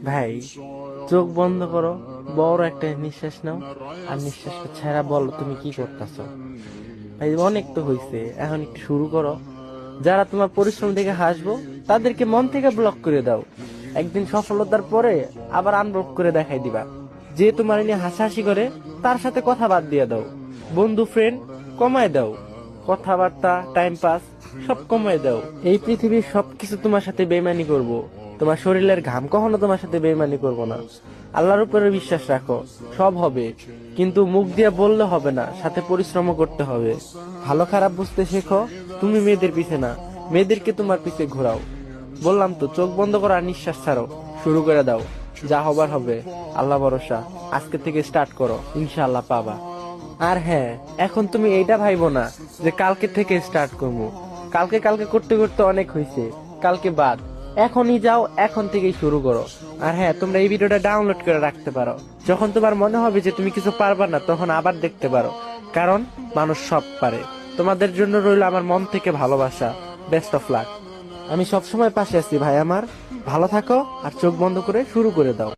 ভাই, চোখ বন্ধ করো, বড় একটা নিঃশ্বাস নাও, আর নিঃশ্বাসটা ছেড়া বলো তুমি কি করতেছো। ভাই অনেক তো হইছে, এখন একটু শুরু করো। যারা তোমার পরিশ্রম দেখে হাসবো তাদেরকে মন থেকে ব্লক করে দাও। একদিন সফলতার পরে আবার আনব্লক করে দেখাই দিবা। যে তোমার নিয়ে হাসাহাসি করে তার সাথে কথা বাদ দিয়ে দাও। বন্ধু ফ্রেন্ড কমায় দাও। কথাবার্তা টাইম পাস সব কমায় দাও। এই পৃথিবীর সবকিছু তোমার সাথে বেইমানি করব। তোমার শরীরের ঘাম কখনো তোমার সাথে বেইমানি করব না। আল্লাহর উপরে বিশ্বাস রাখো, সব হবে। কিন্তু মুখ দিয়ে বললে হবে না, সাথে পরিশ্রমও করতে হবে। ভালো খারাপ বুঝতে শেখো। তুমি মেয়েদের পিছে না, মেয়েদেরকে তোমার পিছে ঘোরাও। বললাম তো, চোখ বন্ধ করো আর নিঃশ্বাস ছাড়ো। শুরু করে দাও। যা হবার হবে। আল্লাহ ভরসা। আজকে থেকে স্টার্ট করো, ইনশাআল্লাহ পাবা। আর হ্যাঁ, এখন তুমি এইটা ভাইবো না যে কালকে থেকে স্টার্ট করবো। কালকে কালকে করতে করতে অনেক হয়েছে, কালকে বাদ। এখনই যাও, এখন থেকেই শুরু করো। আর হ্যাঁ, তোমরা এই ভিডিওটা ডাউনলোড করে রাখতে পারো। যখন তোমার মনে হবে যে তুমি কিছু পারবা না, তখন আবার দেখতে পারো। কারণ মানুষ সব পারে। তোমাদের জন্য রইল আমার মন থেকে ভালোবাসা। Best of luck. আমি সবসময় পাশে আছি ভাই আমার। ভালো থাকো আর চোখ বন্ধ করে শুরু করে দাও।